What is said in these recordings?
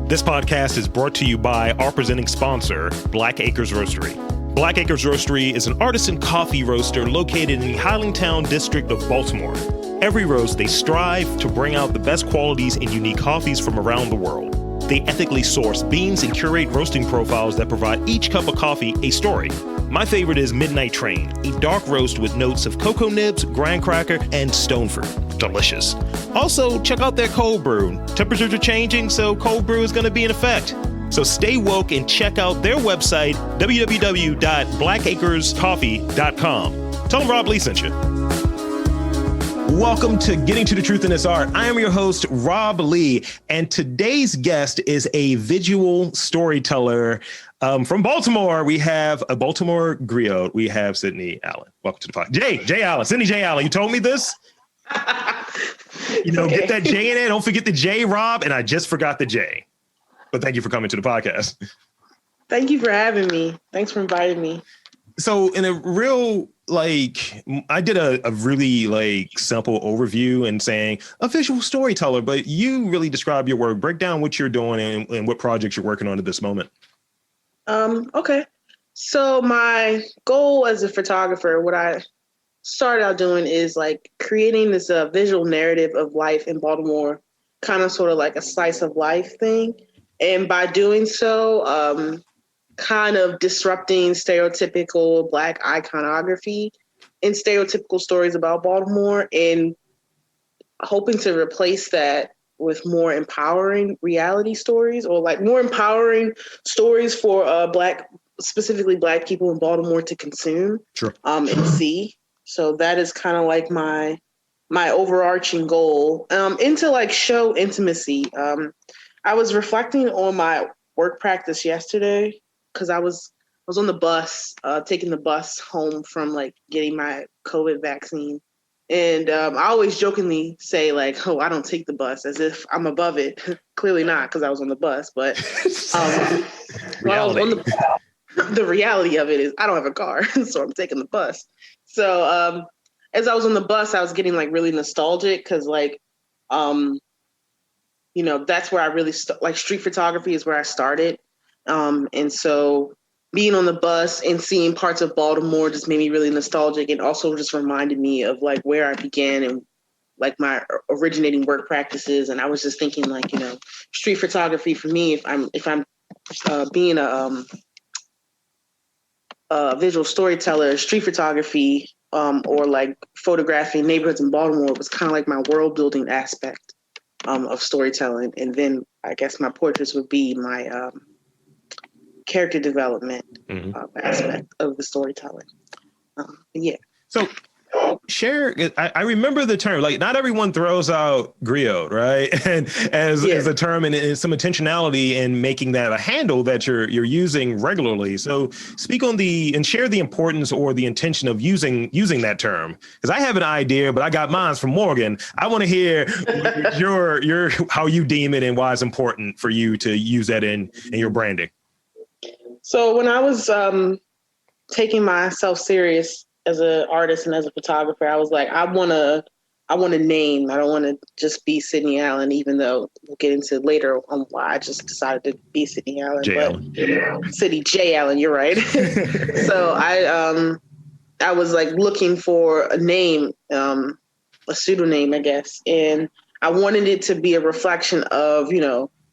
This podcast is brought to you by our presenting sponsor, Black Acres Roastery. Black Acres Roastery is an artisan coffee roaster located in the Highlandtown district of Baltimore. Every roast, they strive to bring out the best qualities and unique coffees from around the world. They ethically source beans and curate roasting profiles that provide each cup of coffee a story. My favorite is Midnight Train, a dark roast with notes of cocoa nibs, graham cracker, and stone fruit. Delicious. Also, check out their cold brew. Temperatures are changing, so cold brew is going to be in effect. So stay woke and check out their website, www.blackacrescoffee.com. Tell them Rob Lee sent you. Welcome to Getting to the Truth in This Art. I am your host, Rob Lee, and today's guest is a visual storyteller from Baltimore. We have aBaltimoregriot. We have Sydney Allen. Welcome to the podcast. Jay Allen, Sydney J. Allen. You told me this? Okay. Get that J in there. Don't forget the J, Rob. And I just forgot the J. But thank you for coming to the podcast. Thank you for having me. Thanks for inviting me. So in a real, I did a really simple overview and saying a visual storyteller, but you really describe your work. Break down what you're doing and what projects you're working on at this moment. Okay. So my goal as a photographer, what I started out doing is creating this visual narrative of life in Baltimore, kind of sort of like a slice of life thing. And by doing so, kind of disrupting stereotypical Black iconography and stereotypical stories about Baltimore and hoping to replace that with more empowering reality stories or more empowering stories for specifically Black people in Baltimore to consume. Sure. And see. So that is kind of like my overarching goal. Into show intimacy. I was reflecting on my work practice yesterday because I was on the bus, taking the bus home from getting my COVID vaccine. And I always jokingly say oh, I don't take the bus as if I'm above it. Clearly not, because I was on the bus. But the reality of it is I don't have a car, so I'm taking the bus. So as I was on the bus, I was getting really nostalgic because that's where I really street photography is where I started. And so being on the bus and seeing parts of Baltimore just made me really nostalgic and also just reminded me of where I began and my originating work practices. And I was just thinking street photography for me, if I'm being a visual storyteller, street photography, or photographing neighborhoods in Baltimore was kind of my world building aspect of storytelling. And then I guess my portraits would be my character development aspect of the storytelling. Yeah. So share, I remember the term, not everyone throws out griot, right? And as a term and some intentionality in making that a handle that you're using regularly. So speak on and share the importance or the intention of using that term. Because I have an idea, but I got mine from Morgan. I want to hear your how you deem it and why it's important for you to use that in your branding. So when I was taking myself serious as an artist and as a photographer, I was I want a name. I don't want to just be Sydney Allen, even though we'll get into later on why I just decided to be Sydney Allen. Sydney J. Allen, you're right. So I was looking for a name, a pseudonym, I guess. And I wanted it to be a reflection of,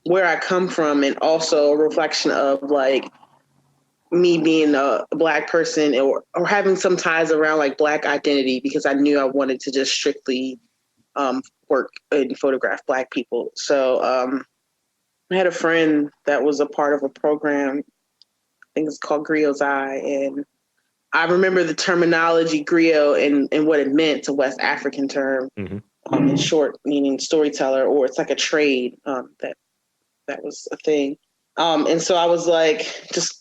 where I come from and also a reflection of me being a Black person or having some ties around Black identity, because I knew I wanted to just strictly work and photograph Black people. So I had a friend that was a part of a program, I think it's called Griot's Eye. And I remember the terminology griot and what it meant, a West African term, in short, meaning storyteller, or it's a trade that was a thing. And so I was just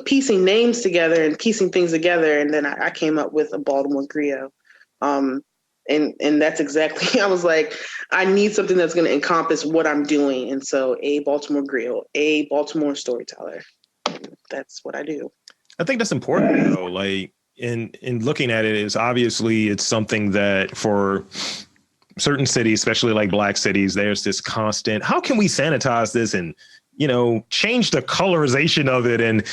piecing names together and piecing things together. And then I came up with aBaltimoregriot. And that's exactly, I was I need something that's going to encompass what I'm doing. And so aBaltimoregriot, a Baltimore storyteller. That's what I do. I think that's important though. In looking at it is obviously it's something that for certain cities, especially Black cities, there's this constant, how can we sanitize this and change the colorization of it. And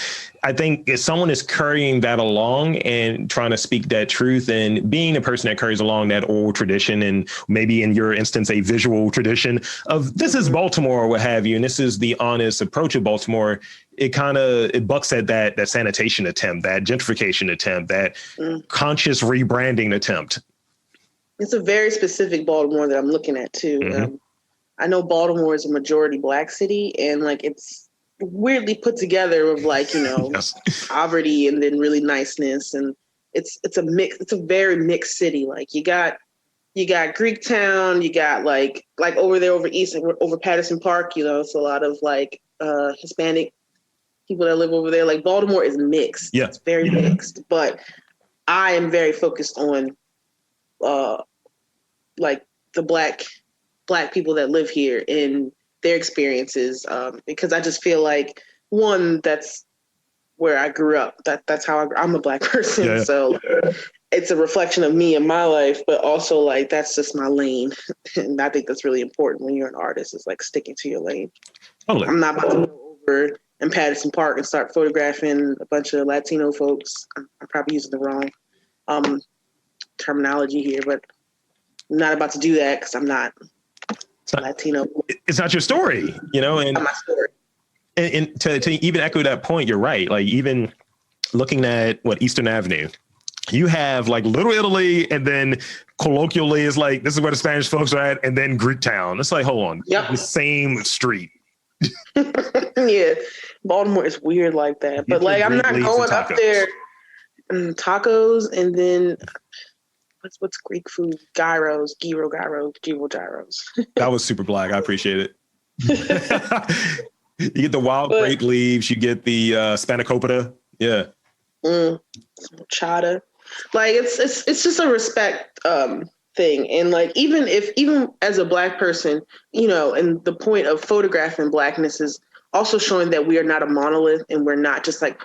I think if someone is carrying that along and trying to speak that truth and being a person that carries along that old tradition, and maybe in your instance, a visual tradition of this is Baltimore or what have you, and this is the honest approach of Baltimore, it bucks at that sanitation attempt, that gentrification attempt, that conscious rebranding attempt. It's a very specific Baltimore that I'm looking at too. Mm-hmm. I know Baltimore is a majority Black city, and like it's weirdly put together of like Yes. poverty and then really niceness, and it's a mix. It's a very mixed city. Like you got Greektown, you got like over there over east over Patterson Park. It's a lot of like Hispanic people that live over there. Like Baltimore is mixed. Yeah. It's very mixed, but I am very focused on like the black people that live here and their experiences, because I just feel like, one, that's where I grew up. That's how I'm a Black person. Yeah. So it's a reflection of me and my life, but also like that's just my lane. And I think that's really important when you're an artist, is like sticking to your lane. Totally. I'm not about to go over in Patterson Park and start photographing a bunch of Latino folks. I'm probably using the wrong terminology here, but I'm not about to do that because I'm not Latino. It's not your story, and not my story. And to even echo that point, you're right. Like even looking at Eastern Avenue, you have like Little Italy, and then colloquially is like, this is where the Spanish folks are at, and then Greektown. It's like, hold on, the same street. Yeah, Baltimore is weird like that. But like, I'm not going up there. Tacos, and then what's Greek food? Gyros. That was super Black. I appreciate it. You get the wild grape leaves. You get the spanakopita. Yeah. Chata. Like it's just a respect thing, and like even as a Black person, and the point of photographing Blackness is also showing that we are not a monolith and we're not just like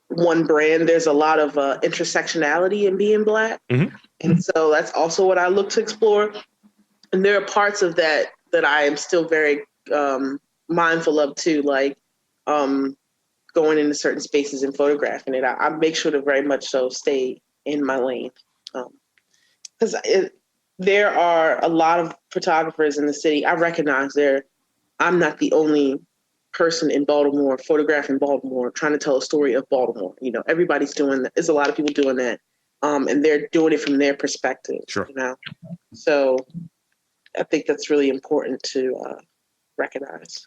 one brand. There's a lot of intersectionality in being Black. Mm-hmm. And so that's also what I look to explore. And there are parts of that I am still very mindful of too, like going into certain spaces and photographing it. I make sure to very much so stay in my lane. Because there are a lot of photographers in the city. I recognize I'm not the only person in Baltimore photographing Baltimore, trying to tell a story of Baltimore. Everybody's doing that. There's a lot of people doing that. And they're doing it from their perspective. Sure. So I think that's really important to recognize.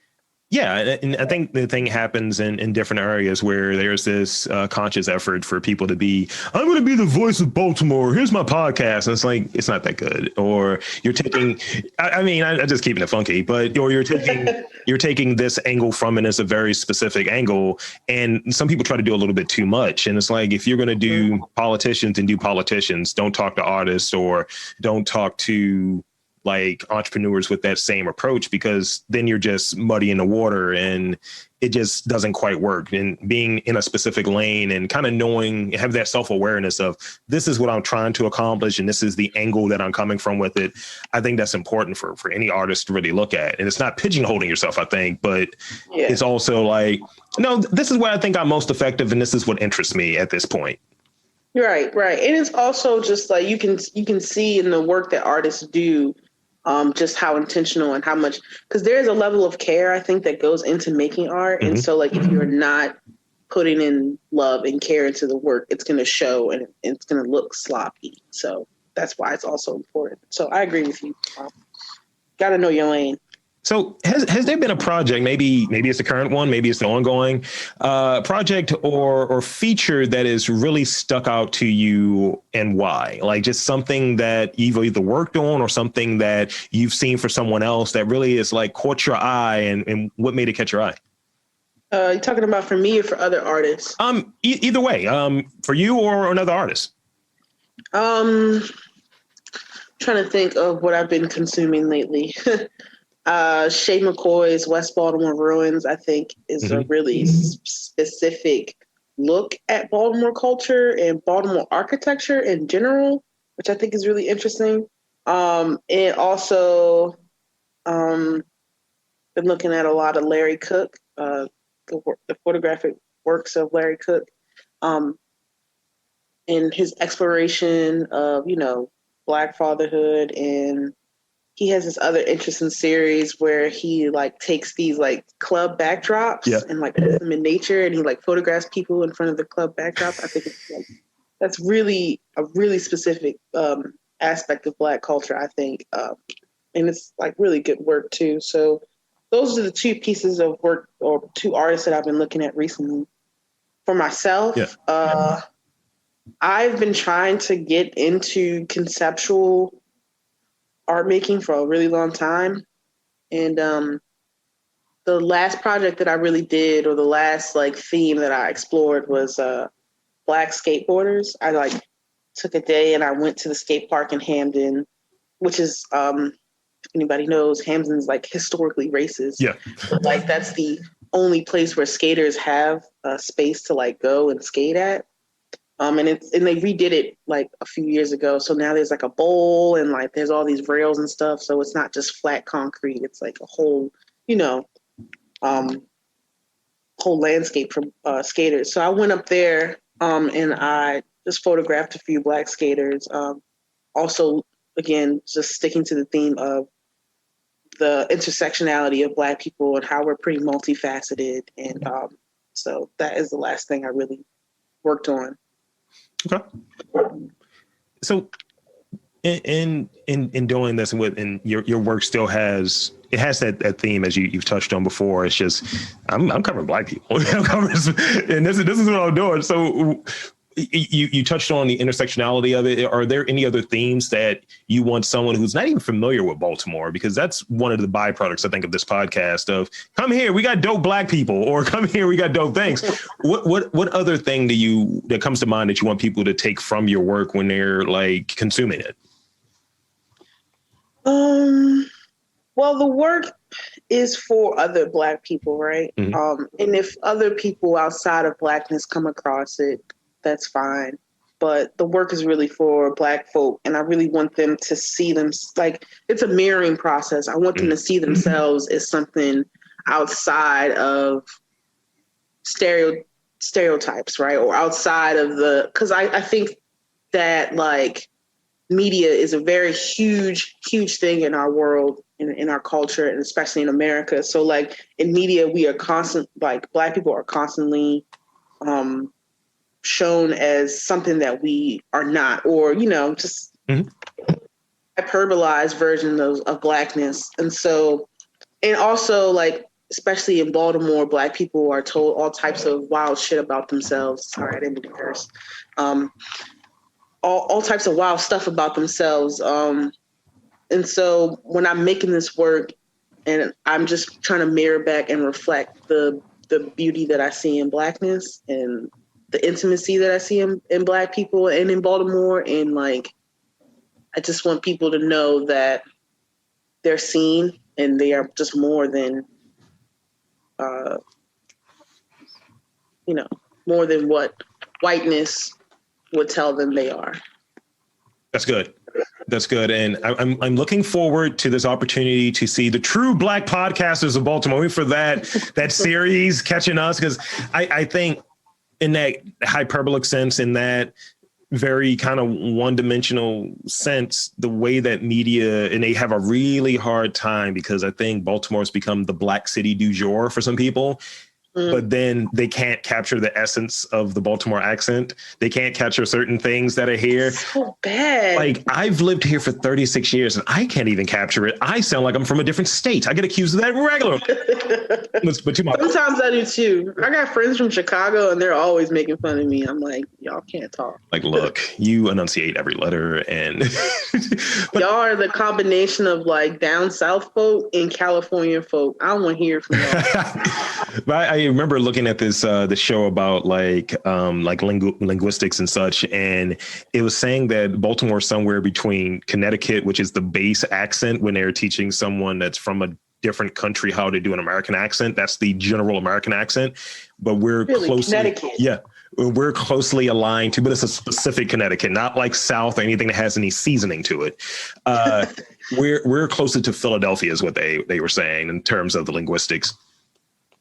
Yeah, and I think the thing happens in different areas where there's this conscious effort for people to be, I'm going to be the voice of Baltimore. Here's my podcast. And it's like, it's not that good. Or you're taking, I'm just keeping it funky, but or you're taking this angle from it as a very specific angle. And some people try to do a little bit too much. And it's like, if you're going to do politicians and do politicians, don't talk to artists or don't talk to like entrepreneurs with that same approach, because then you're just muddying the water and it just doesn't quite work. And being in a specific lane and kind of have that self-awareness of this is what I'm trying to accomplish and this is the angle that I'm coming from with it. I think that's important for any artist to really look at. And it's not pigeonholing yourself, I think, but it's also like, no, this is where I think I'm most effective and this is what interests me at this point. Right. And it's also just like you can see in the work that artists do, just how intentional and how much, because there's a level of care, I think, that goes into making art. Mm-hmm. And so like, if you're not putting in love and care into the work, it's going to show and it's going to look sloppy. So that's why it's also important. So I agree with you. Got to know your lane. So has there been a project, maybe it's the current one, maybe it's the ongoing project or feature that has really stuck out to you, and why? Like just something that you've either worked on or something that you've seen for someone else that really is like caught your eye, and what made it catch your eye? You talking about for me or for other artists? Either way, for you or another artist. Trying to think of what I've been consuming lately. Shay McCoy's West Baltimore Ruins, I think, is a really specific look at Baltimore culture and Baltimore architecture in general, which I think is really interesting. And also, been looking at a lot of Larry Cook, the photographic works of Larry Cook, in his exploration of, Black fatherhood. And he has this other interesting series where he like takes these like club backdrops and like puts them in nature, and he like photographs people in front of the club backdrop. I think it's like, that's really a really specific aspect of Black culture, I think. And it's like really good work too. So those are the two pieces of work, or two artists that I've been looking at recently. For myself, I've been trying to get into conceptual art making for a really long time. And the last project that I really did, or the last like theme that I explored, was Black skateboarders. I like took a day and I went to the skate park in Hamden, which is, if anybody knows, Hamden's like historically racist. Yeah. But like that's the only place where skaters have a space to like go and skate at. And they redid it like a few years ago. So now there's like a bowl and like there's all these rails and stuff. So it's not just flat concrete. It's like a whole, whole landscape for skaters. So I went up there and I just photographed a few Black skaters. Also, again, just sticking to the theme of the intersectionality of Black people and how we're pretty multifaceted. And so that is the last thing I really worked on. Okay. So in doing this, and your work still has that theme, as you've touched on before. It's just I'm covering Black people, and this is what I'm doing. So you touched on the intersectionality of it. Are there any other themes that you want someone who's not even familiar with Baltimore, because that's one of the byproducts, I think, of this podcast, of come here, we got dope Black people, or come here, we got dope things. What other thing that comes to mind that you want people to take from your work when they're like consuming it? Well, the work is for other Black people, right? Mm-hmm. And if other people outside of Blackness come across it, that's fine. But the work is really for Black folk, and I really want them to see them like it's a mirroring process. I want them to see themselves as something outside of stereotypes, right? Or outside of because I think that like media is a very huge thing in our world, in our culture, and especially in America. So like in media, we are Black people are constantly shown as something that we are not, or, just hyperbolized version of Blackness. And so, and also like, especially in Baltimore, Black people are told all types of wild shit about themselves. Sorry, I didn't mean to curse. All types of wild stuff about themselves. And so when I'm making this work, and I'm just trying to mirror back and reflect the beauty that I see in Blackness and the intimacy that I see in Black people and in Baltimore. And like, I just want people to know that they're seen and they are just more than, more than what whiteness would tell them they are. That's good. That's good. And I'm looking forward to this opportunity to see the true Black podcasters of Baltimore for that series catching us. Because I think in that hyperbolic sense, in that very kind of one-dimensional sense, the way that media, and they have a really hard time, because I think Baltimore's become the Black city du jour for some people. But then they can't capture the essence of the Baltimore accent. They can't capture certain things that are here. So bad. Like, I've lived here for 36 years and I can't even capture it. I sound like I'm from a different state. I get accused of that regularly. Sometimes I do too. I got friends from Chicago and they're always making fun of me. I'm like, y'all can't talk. Like, look, you enunciate every letter, and y'all are the combination of like down south folk and California folk. I don't want to hear from y'all. But I remember looking at this the show about linguistics and such, and it was saying that Baltimore is somewhere between Connecticut, which is the base accent when they're teaching someone that's from a different country how to do an American accent. That's the general American accent, but we're we're closely aligned to, but it's a specific Connecticut, not like South or anything that has any seasoning to it. We're closer to Philadelphia is what they were saying in terms of the linguistics.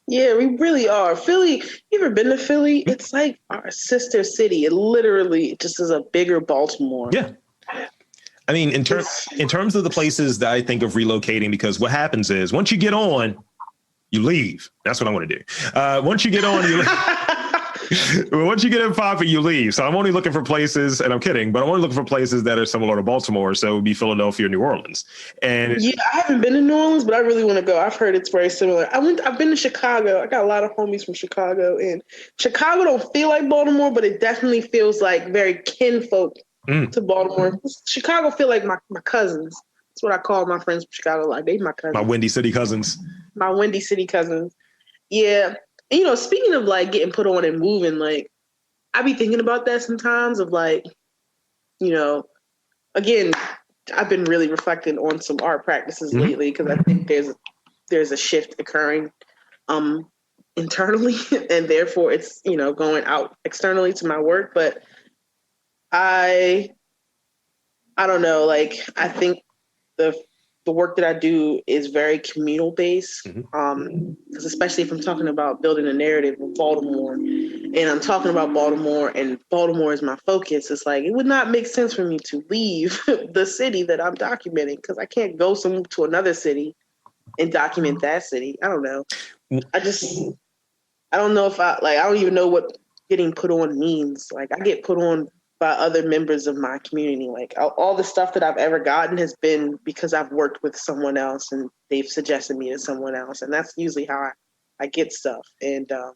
Yeah, we really are. Philly, you ever been to Philly? It's like our sister city. It literally just is a bigger Baltimore. Yeah. I mean, in terms of the places that I think of relocating, because what happens is once you get on, you leave. That's what I want to do. Once you get on, you leave. Once you get in popping, you leave. So I'm only looking for places, and I'm kidding, but I'm only looking for places that are similar to Baltimore. So it would be Philadelphia, New Orleans. And yeah, I haven't been to New Orleans, but I really want to go. I've heard it's very similar. I've been to Chicago. I got a lot of homies from Chicago, and Chicago don't feel like Baltimore, but it definitely feels like very kinfolk to Baltimore. Chicago feel like my cousins. That's what I call my friends from Chicago. Like they my cousins. My Windy City cousins. My Windy City cousins. Yeah. And, speaking of like getting put on and moving, like I be thinking about that sometimes of like, again, I've been really reflecting on some art practices lately because I think there's a shift occurring internally and therefore it's, going out externally to my work. But I don't know, like I think the work that I do is very communal based, because especially if I'm talking about building a narrative of Baltimore and I'm talking about Baltimore and Baltimore is my focus, it's like, it would not make sense for me to leave the city that I'm documenting because I can't go to another city and document that city. I don't know. I don't know if I don't even know what getting put on means. Like I get put on by other members of my community. Like all the stuff that I've ever gotten has been because I've worked with someone else and they've suggested me to someone else. And that's usually how I get stuff. And I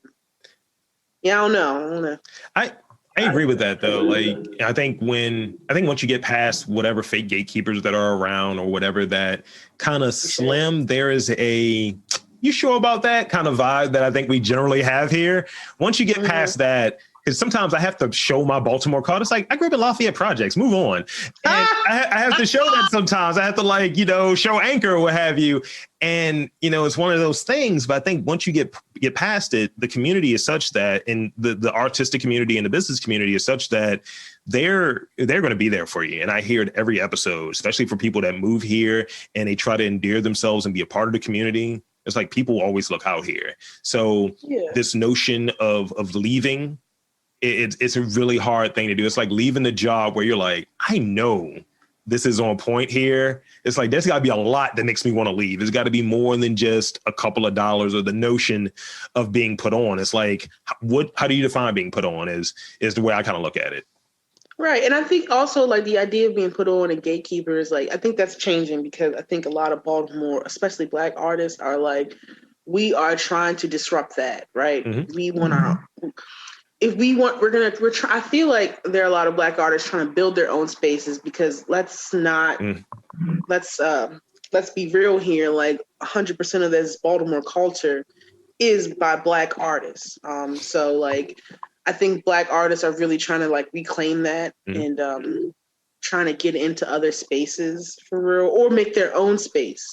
don't know. I agree with that though. Like I think once you get past whatever fake gatekeepers that are around or whatever that kind of slim, there is a you sure about that kind of vibe that I think we generally have here. Once you get past that, because sometimes I have to show my Baltimore card. It's like, I grew up in Lafayette Projects, move on. And I have to show that sometimes. I have to show Anchor or what have you. And, it's one of those things. But I think once you get past it, the community is such that, and the artistic community and the business community is such that they're going to be there for you. And I hear it every episode, especially for people that move here and they try to endear themselves and be a part of the community. It's like people always look out here. So this notion of leaving, it's a really hard thing to do. It's like leaving the job where you're like, I know this is on point here. It's like, there's got to be a lot that makes me want to leave. There's got to be more than just a couple of dollars or the notion of being put on. It's like, how do you define being put on is the way I kind of look at it. Right. And I think also like the idea of being put on and gatekeepers, like, I think that's changing because I think a lot of Baltimore, especially Black artists, are like, we are trying to disrupt that. Right. We want I feel like there are a lot of Black artists trying to build their own spaces because let's be real here. Like 100% of this Baltimore culture is by Black artists. So like, I think Black artists are really trying to like reclaim that and trying to get into other spaces for real or make their own space.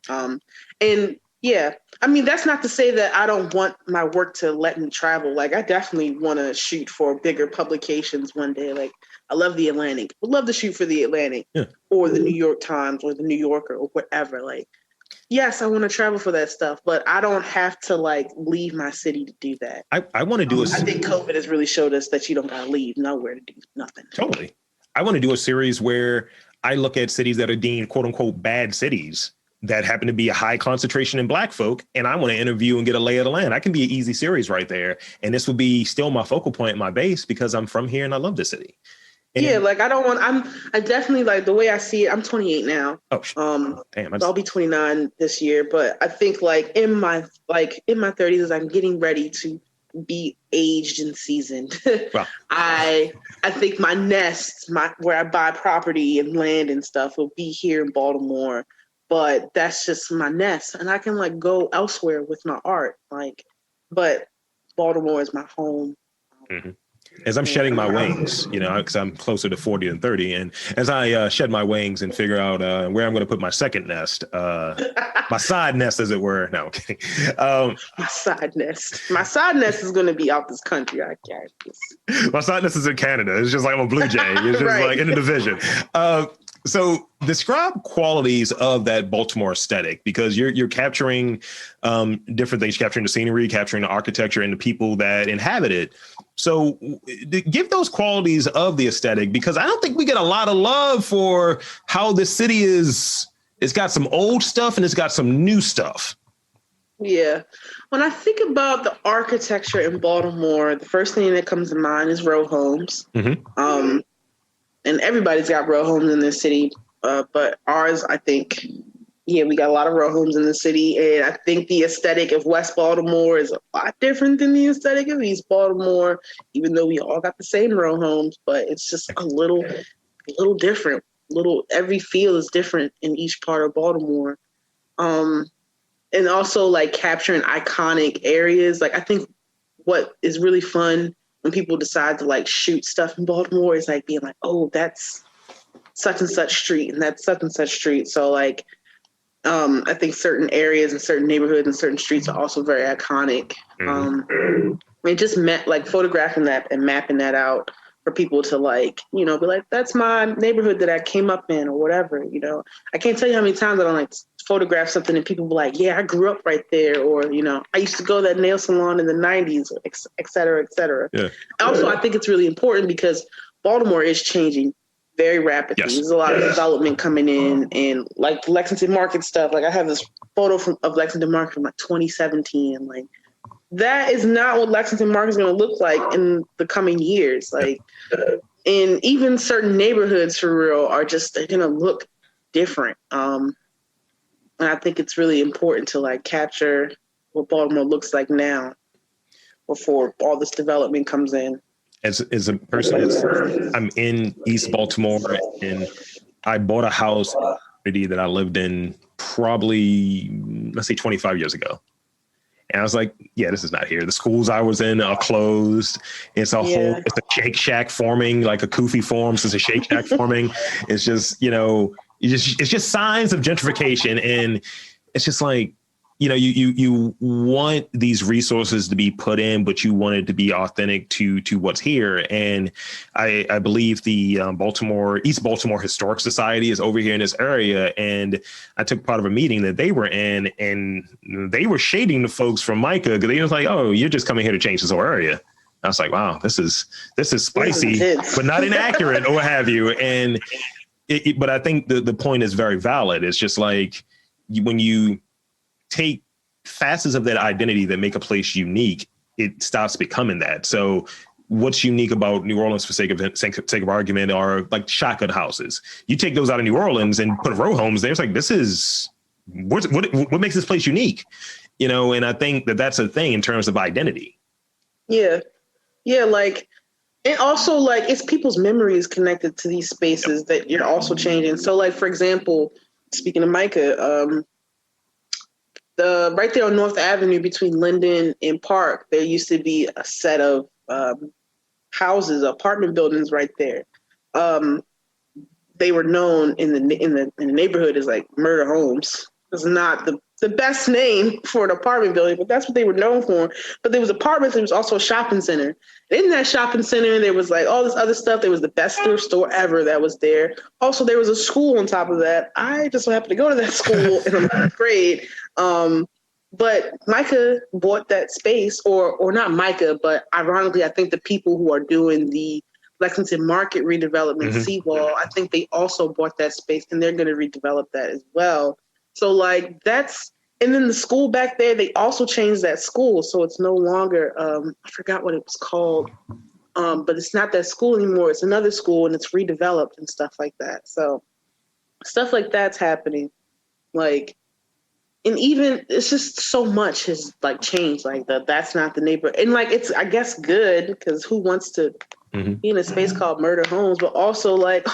And yeah, I mean, that's not to say that I don't want my work to let me travel. Like, I definitely want to shoot for bigger publications one day. Like, I love the Atlantic. Would love to shoot for the Atlantic or the New York Times or the New Yorker or whatever. Like, yes, I want to travel for that stuff, but I don't have to like leave my city to do that. I want to do I think COVID has really showed us that you don't got to leave nowhere to do nothing. Totally. I want to do a series where I look at cities that are deemed quote unquote bad cities that happen to be a high concentration in Black folk. And I want to interview and get a lay of the land. That can be an easy series right there. And this would be still my focal point, my base, because I'm from here and I love the city. And yeah, like I definitely like the way I see it. I'm 28 now. Damn, I'll be 29 this year. But I think like in my 30s, as I'm getting ready to be aged and seasoned, wow. I think my nest, where I buy property and land and stuff, will be here in Baltimore. But that's just my nest, and I can like go elsewhere with my art. Like, but Baltimore is my home. As I'm shedding my wings, because I'm closer to 40 than 30. And as I shed my wings and figure out where I'm going to put my second nest, my side nest, as it were. No, I'm kidding. My side nest is going to be out this country. I can't. My side nest is in Canada. It's just like I'm a Blue Jay. It's just like in the division. So describe qualities of that Baltimore aesthetic, because you're capturing different things, capturing the scenery, capturing the architecture and the people that inhabit it. So give those qualities of the aesthetic, because I don't think we get a lot of love for how this city is. It's got some old stuff and it's got some new stuff. Yeah. When I think about the architecture in Baltimore, the first thing that comes to mind is row homes. Mm-hmm. And everybody's got row homes in this city. But ours, I think, we got a lot of row homes in the city. And I think the aesthetic of West Baltimore is a lot different than the aesthetic of East Baltimore, even though we all got the same row homes, but it's just a little different. Every feel is different in each part of Baltimore. And also like capturing iconic areas. Like I think what is really fun when people decide to like shoot stuff in Baltimore is like being like, oh, that's such and such street and that's such and such street. So like, I think certain areas and certain neighborhoods and certain streets are also very iconic. It just meant like photographing that and mapping that out for people to like, be like, that's my neighborhood that I came up in or whatever, I can't tell you how many times I don't like photograph something and people be like, yeah, I grew up right there. Or, I used to go to that nail salon in the 90s, et cetera, et cetera. Yeah. Also, I think it's really important because Baltimore is changing very rapidly. Yes. There's a lot of development coming in and like Lexington Market stuff. Like I have this photo of Lexington Market from like 2017 and like, that is not what Lexington Market is going to look like in the coming years. Like, and even certain neighborhoods for real they're going to look different. And I think it's really important to like capture what Baltimore looks like now before all this development comes in. As a person, I'm in East Baltimore and I bought a house that I lived in probably, let's say 25 years ago. And I was like, yeah, this is not here. The schools I was in are closed. It's a Shake Shack forming, like a Kufi forms. It's a Shake Shack forming. It's just, it's just signs of gentrification. And it's just like, you want these resources to be put in, but you want it to be authentic to what's here. And I believe the East Baltimore Historic Society is over here in this area. And I took part of a meeting that they were in, and they were shading the folks from Micah because they was like, oh, you're just coming here to change this whole area. I was like, wow, this is spicy, but not inaccurate or what have you. And but I think the point is very valid. It's just like when you take facets of that identity that make a place unique, it stops becoming that. So what's unique about New Orleans, for sake of argument, are like shotgun houses. You take those out of New Orleans and put row homes there. It's like, this is what makes this place unique, and I think that's a thing in terms of identity. Yeah. Yeah. Like, and also like it's people's memories connected to these spaces that you're also changing. So like, for example, speaking of Micah, right there on North Avenue between Linden and Park, there used to be a set of houses, apartment buildings right there. They were known in the neighborhood as like murder homes. It's not the best name for an apartment building, but that's what they were known for. But there was apartments. There was also a shopping center. And in that shopping center, there was like all this other stuff. There was the best thrift store ever that was there. Also, there was a school on top of that. I just so happened to go to that school in 11th grade. But Micah bought that space, or not Micah, but ironically, I think the people who are doing the Lexington Market redevelopment, Seawall, I think they also bought that space and they're going to redevelop that as well. So like and then the school back there, they also changed that school. So it's no longer, I forgot what it was called, but it's not that school anymore. It's another school and it's redeveloped and stuff like that. So stuff like that's happening. Like, and even it's just so much has like changed. Like that's not the neighborhood. And like, it's, I guess, good because who wants to be in a space called murder homes, but also like,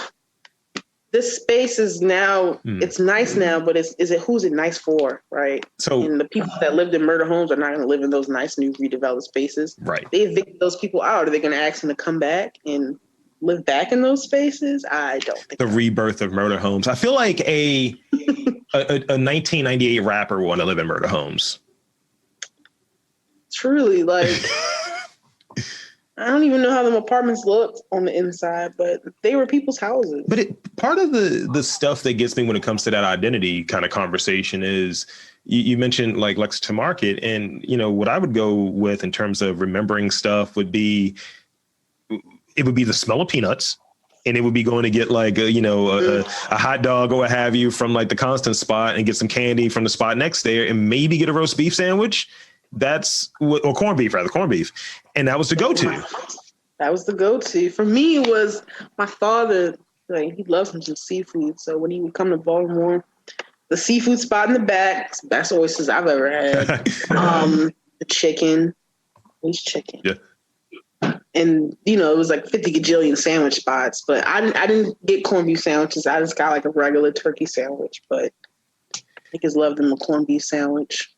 this space is now, it's nice now, but is it who's it nice for, right? So, and the people that lived in murder homes are not going to live in those nice new redeveloped spaces. Right. They evicted those people out. Are they going to ask them to come back and live back in those spaces? I don't think. The rebirth of murder homes. I feel like a 1998 rapper want to live in murder homes. Truly, like, I don't even know how them apartments looked on the inside, but they were people's houses. But part of the stuff that gets me when it comes to that identity kind of conversation is you mentioned like Lexington Market, and what I would go with in terms of remembering stuff would be the smell of peanuts. And it would be going to get like a hot dog or what have you from like the Constant spot, and get some candy from the spot next there, and maybe get a roast beef sandwich. Or corned beef, and that was the go-to. That was the go-to for me. It was my father. Like, he loves some seafood, so when he would come to Baltimore, the seafood spot in the back, best oysters I've ever had. The chicken, who's chicken? Yeah. And it was like 50 gajillion sandwich spots, but I didn't get corned beef sandwiches. I just got like a regular turkey sandwich. But niggas love them a corned beef sandwich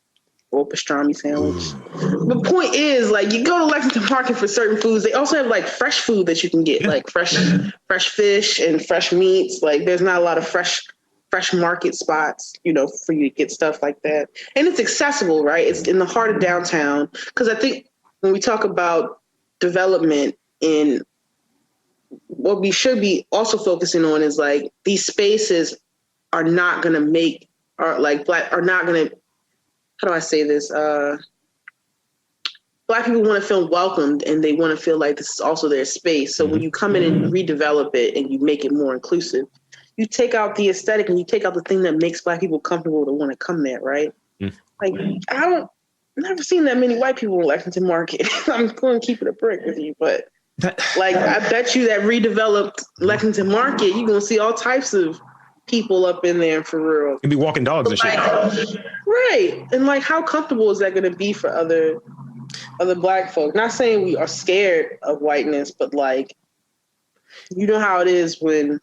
or pastrami sandwich. The point is, like, you go to Lexington Market for certain foods. They also have like fresh food that you can get, like fresh fish and fresh meats. Like, there's not a lot of fresh market spots, for you to get stuff like that. And it's accessible, right? It's in the heart of downtown. Because I think when we talk about development, in what we should be also focusing on is like these spaces are not going to how do I say this? Black people want to feel welcomed, and they want to feel like this is also their space. So when you come in and redevelop it and you make it more inclusive, you take out the aesthetic and you take out the thing that makes Black people comfortable to want to come there, right? Like, I've never seen that many white people in Lexington Market. I'm going to keep it a brick with you, but like, I bet you that redeveloped Lexington Market, you're going to see all types of people up in there for real. You'd be walking dogs and shit. Right. And like, how comfortable is that going to be for other Black folk? Not saying we are scared of whiteness, but like, how it is when,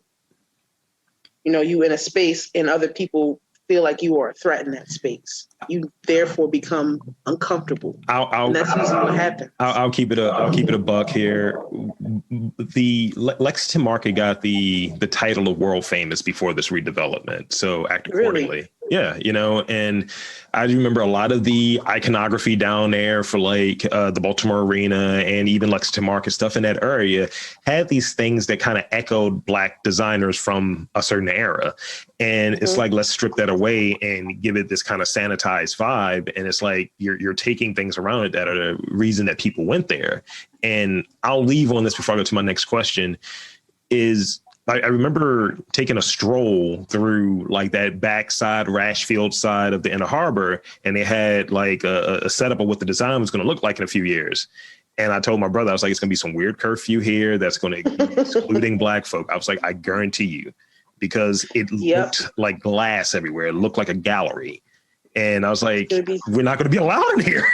you in a space and other people feel like you are a threat in that space. You therefore become uncomfortable. And that's usually what happens. I'll keep it a buck here. The Lexington Market got the title of world famous before this redevelopment, so act accordingly. Really? Yeah, and I remember a lot of the iconography down there for like the Baltimore Arena and even Lexington Market stuff in that area had these things that kind of echoed Black designers from a certain era. And it's like, let's strip that away and give it this kind of sanitized vibe. And it's like you're taking things around it that are the reason that people went there. And I'll leave on this before I go to my next question is I remember taking a stroll through like that backside, Rashfield side of the Inner Harbor, and they had like a setup of what the design was going to look like in a few years. And I told my brother, I was like, it's going to be some weird curfew here that's going to be excluding Black folk. I was like, I guarantee you, because it looked like glass everywhere. It looked like a gallery. And I was like, we're not going to be allowed in here.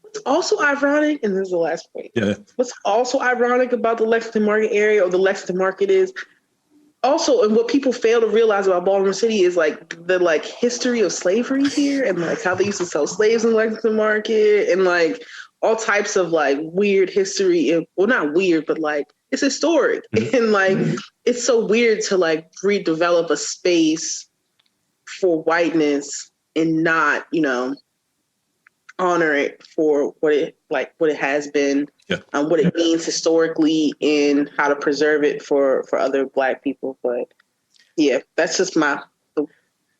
What's also ironic, and this is the last point. Yeah. What's also ironic about the Lexington Market area, or the Lexington Market, is also, and what people fail to realize about Baltimore City is like the like history of slavery here, and like how they used to sell slaves in Lexington Market, and like all types of like weird history. And, well, not weird, but like it's historic, and like it's so weird to like redevelop a space for whiteness and not, honor it for what it has been, what it means historically, and how to preserve it for other Black people. But yeah, that's just the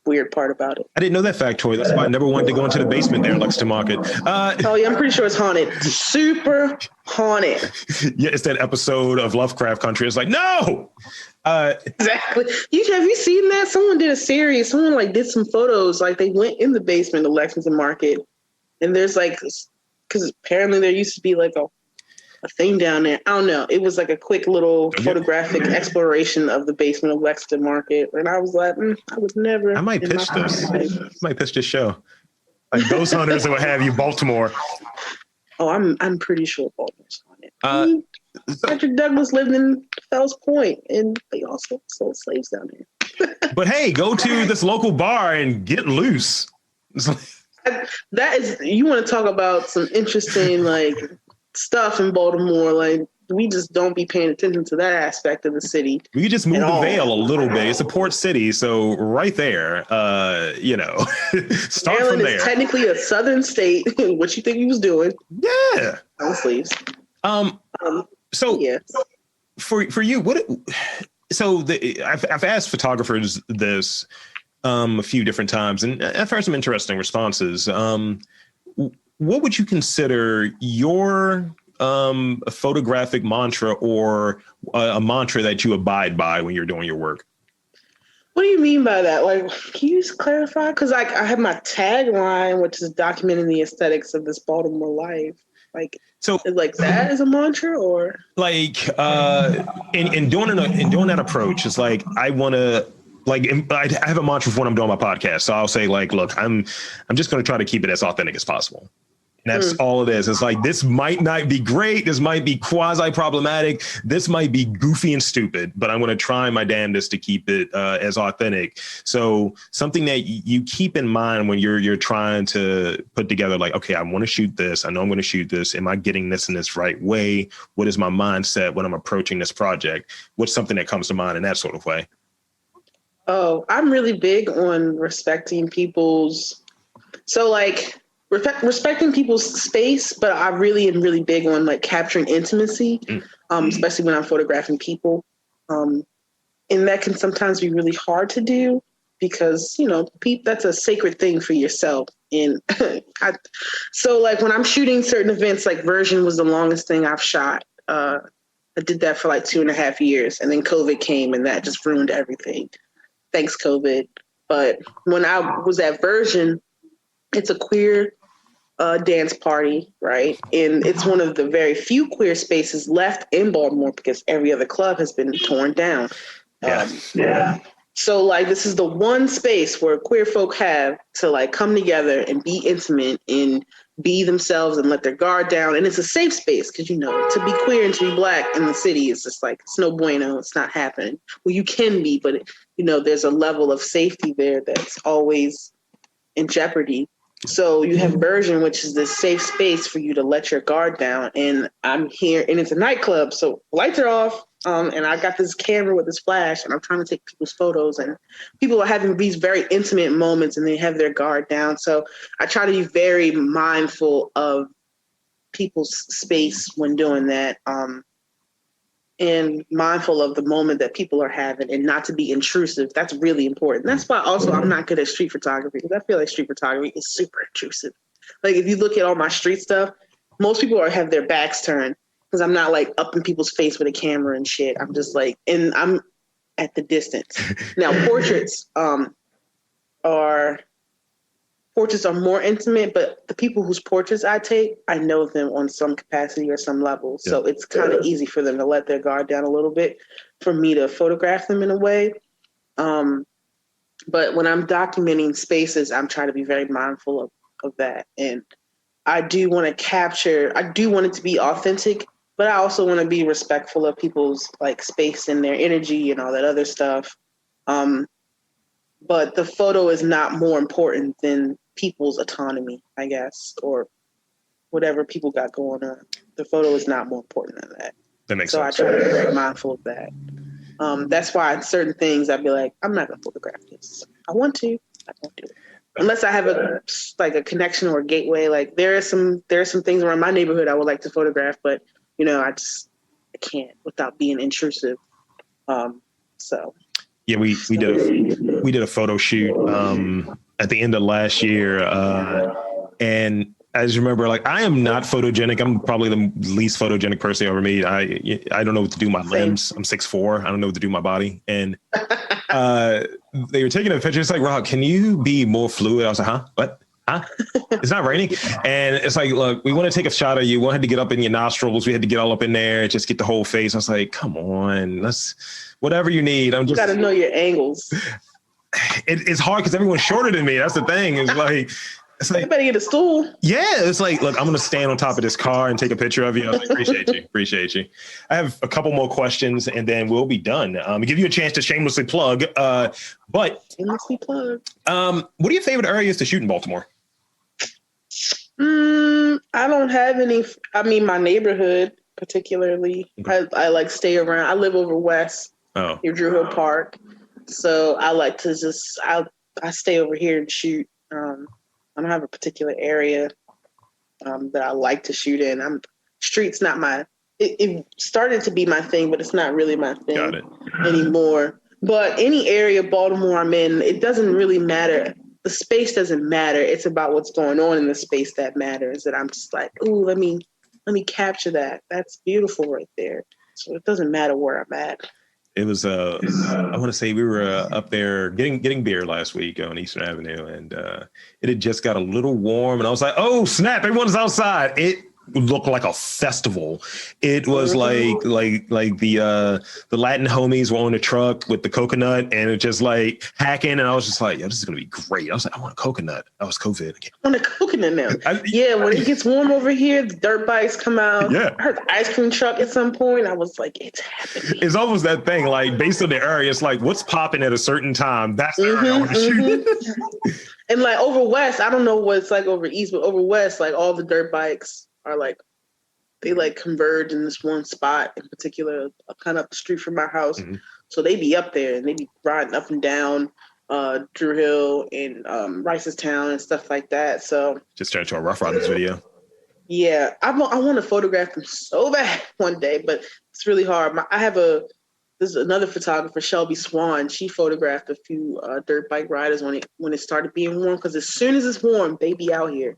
weird part about it. I didn't know that factoid. That's why I never wanted to go into the basement there in Lexington Market. Oh yeah, I'm pretty sure it's haunted. Super haunted. Yeah, it's that episode of Lovecraft Country. It's like, no. Exactly. Have you seen that? Someone did a series. Someone like did some photos. Like they went in the basement of Lexington Market. And there's like, because apparently there used to be like a thing down there. I don't know. It was like a quick little photographic exploration of the basement of Lexington Market. And I was like, I would never. I might pitch this. I might pitch this show. Like Ghost Hunters or what have you, Baltimore. Oh, I'm pretty sure Baltimore's on it. Frederick Douglass lived in Fells Point, and they also sold slaves down there. But hey, go to this local bar and get loose. That is, you want to talk about some interesting like stuff in Baltimore. Like, we just don't be paying attention to that aspect of the city. We could just move the veil a little bit. It's a port city, so right there, start Maryland from there. Is technically a southern state. What you think he was doing? Yeah. On slaves. Um, so Yeah. for you, I've asked photographers this a few different times, and I've heard some interesting responses. What would you consider your photographic mantra, or a mantra that you abide by when you're doing your work? What do you mean by that? Like, can you just clarify? Because I have my tagline, which is documenting the aesthetics of this Baltimore life. Like, So, is like that is a mantra, or like, in doing that approach, it's like I want to. Like, I have a mantra for when I'm doing my podcast. So I'll say, like, look, I'm just going to try to keep it as authentic as possible. And that's all it is. It's like, this might not be great. This might be quasi problematic. This might be goofy and stupid, but I'm going to try my damnedest to keep it as authentic. So something that you keep in mind when you're trying to put together, like, okay, I want to shoot this. I know I'm going to shoot this. Am I getting this in this right way? What is my mindset when I'm approaching this project? What's something that comes to mind in that sort of way? Oh, I'm really big on respecting people's. So like respecting people's space, but I really am really big on like capturing intimacy, especially when I'm photographing people. And that can sometimes be really hard to do because, that's a sacred thing for yourself. And so like when I'm shooting certain events, like Version was the longest thing I've shot. I did that for like 2.5 years, and then COVID came and that just ruined everything. Thanks, COVID. But when I was at Version, it's a queer dance party, right? And it's one of the very few queer spaces left in Baltimore because every other club has been torn down. Yeah. So like this is the one space where queer folk have to like come together and be intimate and be themselves and let their guard down. And it's a safe space because, to be queer and to be Black in the city is just like, it's no bueno. It's not happening. Well, you can be, but, there's a level of safety there that's always in jeopardy. So you have Version, which is this safe space for you to let your guard down. And I'm here, and it's a nightclub, so lights are off. And I got this camera with this flash, and I'm trying to take people's photos. And people are having these very intimate moments, and they have their guard down. So I try to be very mindful of people's space when doing that. And mindful of the moment that people are having and not to be intrusive. That's really important. That's why also I'm not good at street photography because I feel like street photography is super intrusive. Like if you look at all my street stuff, most people have their backs turned because I'm not like up in people's face with a camera and shit. I'm just like, and I'm at the distance. Now portraits are more intimate, but the people whose portraits I take, I know them on some capacity or some level. So it's kind of easy for them to let their guard down a little bit for me to photograph them in a way. But when I'm documenting spaces, I'm trying to be very mindful of that. And I do want it to be authentic, but I also want to be respectful of people's like space and their energy and all that other stuff. But the photo is not more important than people's autonomy, I guess, or whatever people got going on. The photo is not more important than that. That makes sense. So I try to be very mindful of that. That's why certain things I'd be like, I'm not going to photograph this. I want to, I won't do it. Unless I have a connection or a gateway. Like there are some things around my neighborhood I would like to photograph, but I can't without being intrusive. So. Yeah, we did a photo shoot at the end of last year, and I just remember, like, I am not photogenic. I'm probably the least photogenic person you ever meet. I don't know what to do with my limbs. I'm 6'4". I don't know what to do with my body. And they were taking a picture. It's like, Rob, can you be more fluid? I was like, huh? What? Huh? It's not raining. And it's like, look, we want to take a shot of you. We had to get up in your nostrils. We had to get all up in there, just get the whole face. I was like, come on, whatever you need. You got to know your angles. It's hard because everyone's shorter than me. That's the thing. It's like, you better get a stool. Yeah, it's like, look, I'm going to stand on top of this car and take a picture of you. I was like, appreciate you. I have a couple more questions and then we'll be done. Give you a chance to shamelessly plug. Shamelessly plug. What are your favorite areas to shoot in Baltimore? I don't have any. I mean, my neighborhood particularly. Okay. I like stay around. I live over west near Drew Hill Park, so I like to just I stay over here and shoot. I don't have a particular area that I like to shoot in. Street's not my it started to be my thing, but it's not really my Got thing it. anymore. But any area of Baltimore I'm in, it doesn't really matter. The space doesn't matter. It's about what's going on in the space that matters. That I'm just like, ooh, let me capture that. That's beautiful right there. So it doesn't matter where I'm at. It was I want to say we were up there getting beer last week on Eastern Avenue, and it had just got a little warm, and I was like, oh snap, everyone's outside. It looked like a festival. It was like the Latin homies were on the truck with the coconut, and it just like hacking, and I was just like, yeah, this is gonna be great. I was like, I want a coconut. I was COVID. I want a coconut now. When it gets warm over here, the dirt bikes come out. Yeah. I heard the ice cream truck at some point. I was like, it's happening. It's almost that thing, like based on the area, it's like what's popping at a certain time. That's the area I want to shoot. And like over west, I don't know what it's like over east, but over west, like all the dirt bikes are like, they like converge in this one spot in particular, kind of up the street from my house. Mm-hmm. So they be up there and they be riding up and down Drew Hill and Ricestown and stuff like that. So just turned to a Rough Riders video. Yeah, I want to photograph them so bad one day, but it's really hard. There's another photographer, Shelby Swan. She photographed a few dirt bike riders when it started being warm, because as soon as it's warm, they be out here.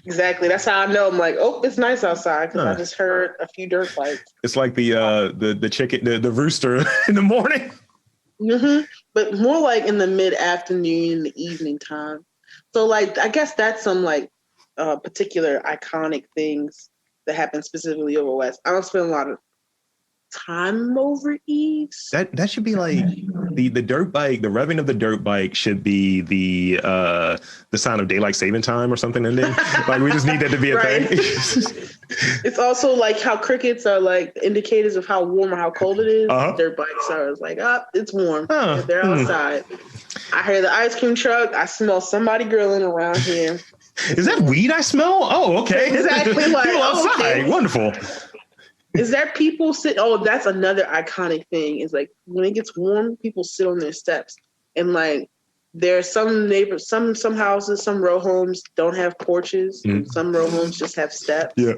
Exactly. That's how I know. I'm like, oh, it's nice outside, because I just heard a few dirt bikes. It's like the chicken, the rooster in the morning. Mm-hmm. But more like in the mid-afternoon, the evening time. So like, I guess that's some like particular iconic things that happen specifically over West. I don't spend a lot of time over East. That should be like the dirt bike. The revving of the dirt bike should be the sign of daylight saving time or something. And then like we just need that to be a thing. It's also like how crickets are like indicators of how warm or how cold it is. Uh-huh. Dirt bikes are like, it's warm. They're outside. I hear the ice cream truck. I smell somebody grilling around here. Is that weed I smell? Oh, okay. Exactly. Like, people outside. Okay. Wonderful. Is there people sit? Oh, that's another iconic thing. Is like when it gets warm, people sit on their steps, and like there are some neighbors, some houses, some row homes don't have porches. Mm-hmm. Some row homes just have steps. Yeah.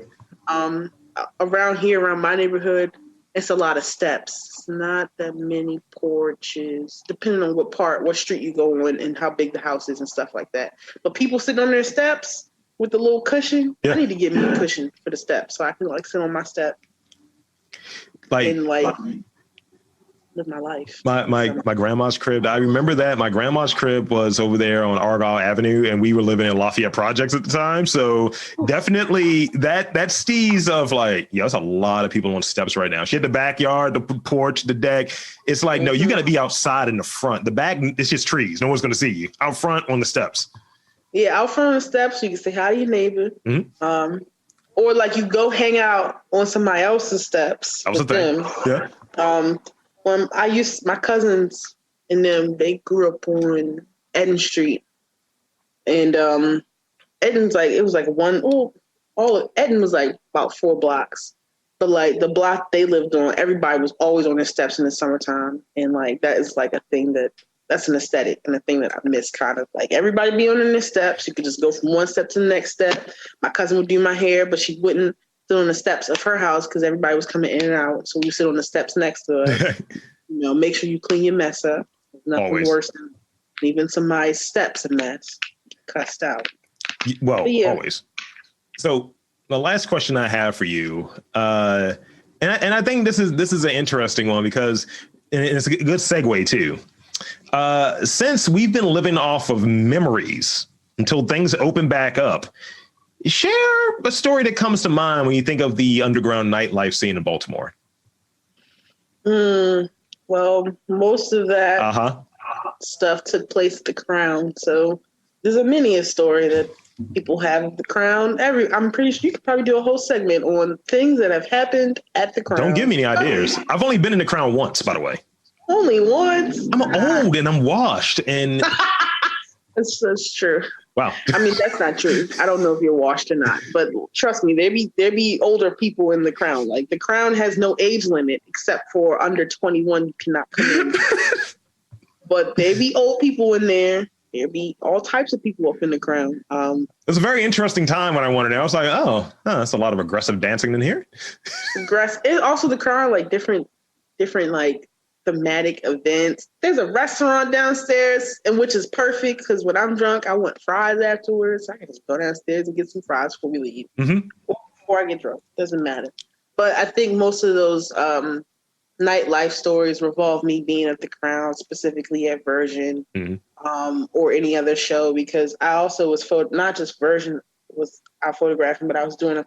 Around here, around my neighborhood, it's a lot of steps. It's not that many porches, depending on what street you go on, and how big the house is and stuff like that. But people sit on their steps with the little cushion. Yeah. I need to get me a cushion for the steps so I can like sit on my step. And like live my life. My grandma's crib. I remember that my grandma's crib was over there on Argyle Avenue, and we were living in Lafayette Projects at the time. So definitely that steez of like, there's a lot of people on steps right now. She had the backyard, the porch, the deck. It's like, no, you got to be outside in the front. The back, it's just trees. No one's going to see you. Out front on the steps. Yeah, out front on the steps, you can say hi to your neighbor. Mm-hmm. Or like you go hang out on somebody else's steps. That was the thing. Yeah. When my cousins and them, they grew up on Eden Street, and Eden's like it was like Eden was like about 4 blocks, but like the block they lived on, everybody was always on their steps in the summertime, and like that is like a thing that's an aesthetic and a thing that I miss, kind of like everybody be on their steps. You could just go from one step to the next step. My cousin would do my hair, but she wouldn't sit on the steps of her house because everybody was coming in and out. So we sit on the steps next to her. Make sure you clean your mess up. Nothing always. Worse than leaving somebody's steps a mess. Cussed out. Well, always. So the last question I have for you, and I think this is an interesting one because it's a good segue too. Since we've been living off of memories until things open back up, share a story that comes to mind when you think of the underground nightlife scene in Baltimore. Well, most of that stuff took place at the Crown. So there's a story that people have of the Crown. I'm pretty sure you could probably do a whole segment on things that have happened at the Crown. Don't give me any ideas. I've only been in the Crown once, by the way. Only once? I'm old and I'm washed and that's true. Wow. I mean, that's not true. I don't know if you're washed or not, but trust me, there be older people in the Crown. Like the Crown has no age limit except for under 21, you cannot come in. But there be old people in there. there'd be all types of people up in the Crown. It was a very interesting time when I went in there. I was like, oh, that's a lot of aggressive dancing in here. And also the Crown, like different like thematic events. There's a restaurant downstairs, and which is perfect because when I'm drunk, I want fries afterwards. I can just go downstairs and get some fries before we leave. Mm-hmm. Or before I get drunk. Doesn't matter. But I think most of those nightlife stories revolve me being at the Crown, specifically at Virgin, or any other show, because I also was not just Virgin was I photographing, but I was doing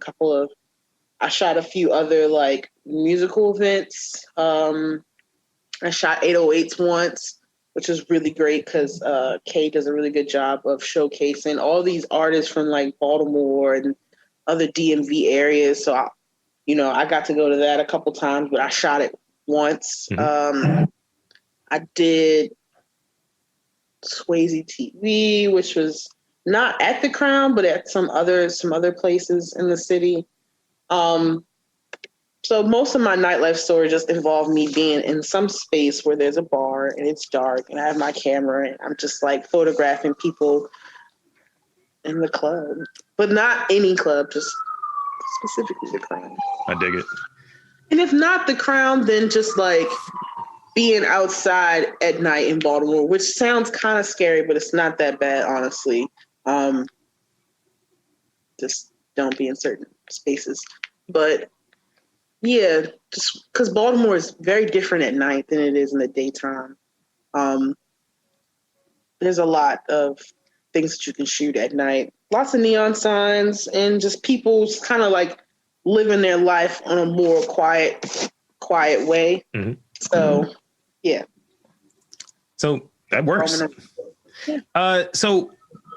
I shot a few other like musical events. I shot 808s once, which was really great because Kay does a really good job of showcasing all these artists from like Baltimore and other DMV areas. So I got to go to that a couple times, but I shot it once. I did Swayze TV, which was not at the Crown, but at some other places in the city. So most of my nightlife stories just involve me being in some space where there's a bar and it's dark and I have my camera and I'm just like photographing people in the club, but not any club, just specifically the Crown. I dig it. And if not the Crown, then just like being outside at night in Baltimore, which sounds kind of scary, but it's not that bad, honestly. Just don't be in certain spaces. But yeah, just because Baltimore is very different at night than it is in the daytime. There's a lot of things that you can shoot at night. Lots of neon signs and just people kind of like living their life on a more quiet way. Mm-hmm. So, yeah. So that works. So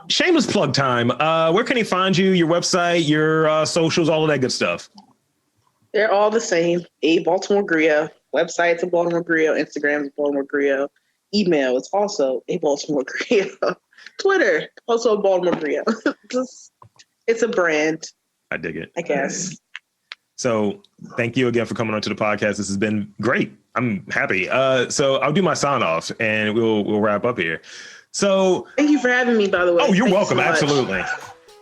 shameless plug time. Where can he find you? Your website, your socials, all of that good stuff. They're all the same. aBaltimoregriot. Website's aBaltimoregriot. Instagram's aBaltimoregriot. Email is also aBaltimoregriot. Twitter, also aBaltimoregriot. It's a brand. I dig it. I guess. So thank you again for coming onto the podcast. This has been great. I'm happy. So I'll do my sign off and we'll wrap up here. So thank you for having me, by the way. Oh, you're welcome. So absolutely.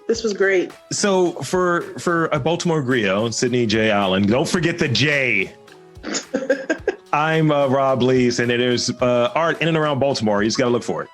This was great. So for aBaltimoregriot, Sydney J. Allen, don't forget the J. I'm Rob Lees, and it is art in and around Baltimore. You just got to look for it.